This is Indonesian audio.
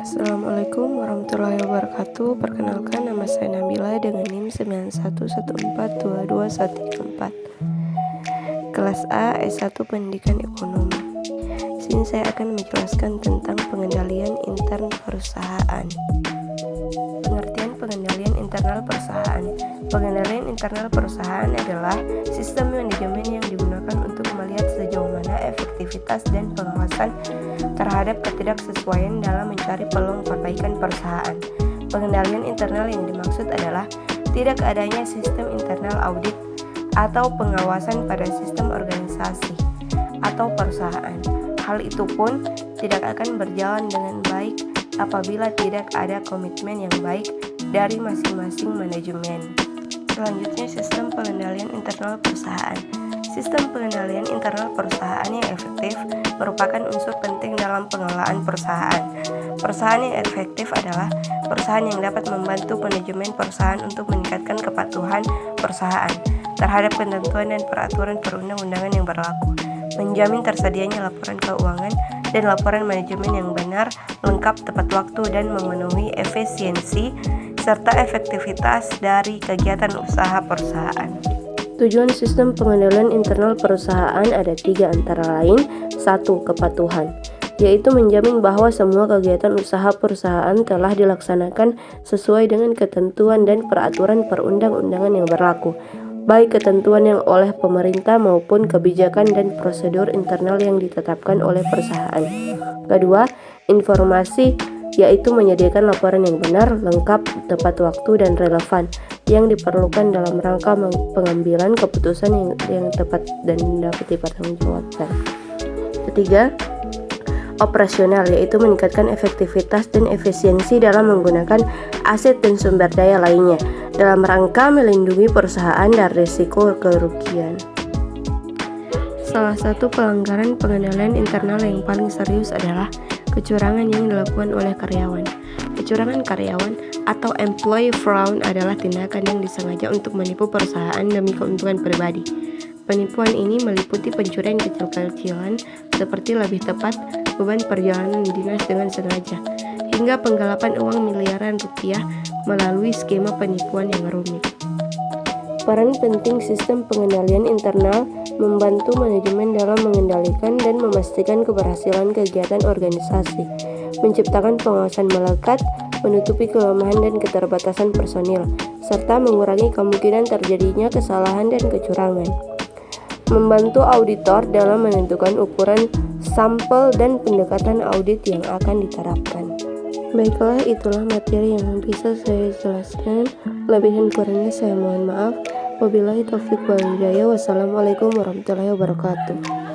Assalamualaikum warahmatullahi wabarakatuh. Perkenalkan, nama saya Nabila dengan NIM 91142213. Kelas A, S1 Pendidikan Ekonomi. Sini saya akan menjelaskan tentang pengendalian intern perusahaan. Pengertian pengendalian internal perusahaan. Pengendalian internal perusahaan adalah sistem manajemen yang digunakan untuk melihat sejauh mana efektivitas dan pengawasan terhadap ketidaksesuaian dalam mencari peluang perbaikan perusahaan. Pengendalian internal yang dimaksud adalah tidak adanya sistem internal audit atau pengawasan pada sistem organisasi atau perusahaan. Hal itu pun tidak akan berjalan dengan baik apabila tidak ada komitmen yang baik dari masing-masing manajemen. Selanjutnya, sistem pengendalian internal perusahaan. Sistem pengendalian internal perusahaan yang efektif merupakan unsur penting dalam pengelolaan perusahaan. Perusahaan yang efektif adalah perusahaan yang dapat membantu manajemen perusahaan untuk meningkatkan kepatuhan perusahaan terhadap ketentuan dan peraturan perundang-undangan yang berlaku, menjamin tersedianya laporan keuangan dan laporan manajemen yang benar, lengkap, tepat waktu, dan memenuhi efisiensi serta efektivitas dari kegiatan usaha perusahaan. Tujuan sistem pengendalian internal perusahaan ada 3 antara lain. 1. Kepatuhan, yaitu menjamin bahwa semua kegiatan usaha perusahaan telah dilaksanakan sesuai dengan ketentuan dan peraturan perundang-undangan yang berlaku, baik ketentuan yang oleh pemerintah maupun kebijakan dan prosedur internal yang ditetapkan oleh perusahaan. Kedua, informasi, yaitu menyediakan laporan yang benar, lengkap, tepat waktu, dan relevan yang diperlukan dalam rangka pengambilan keputusan yang tepat dan dapat dipertanggungjawabkan. Ketiga, operasional, yaitu meningkatkan efektivitas dan efisiensi dalam menggunakan aset dan sumber daya lainnya dalam rangka melindungi perusahaan dari risiko kerugian. Salah satu pelanggaran pengendalian internal yang paling serius adalah kecurangan yang dilakukan oleh karyawan. Kecurangan karyawan atau employee fraud adalah tindakan yang disengaja untuk menipu perusahaan demi keuntungan pribadi. Penipuan ini meliputi pencurian kecil-kecilan seperti lebih tepat beban perjalanan dinas dengan sengaja, hingga penggalapan uang miliaran rupiah melalui skema penipuan yang rumit. Peran penting sistem pengendalian internal membantu manajemen dalam mengendalikan dan memastikan keberhasilan kegiatan organisasi, menciptakan pengawasan melekat, menutupi kelemahan dan keterbatasan personil, serta mengurangi kemungkinan terjadinya kesalahan dan kecurangan. Membantu auditor dalam menentukan ukuran sampel dan pendekatan audit yang akan diterapkan. Baiklah, itulah materi yang bisa saya jelaskan. Lebih dan kurangnya saya mohon maaf. Wabillahi taufiq wal hidayah. Wassalamualaikum warahmatullahi wabarakatuh.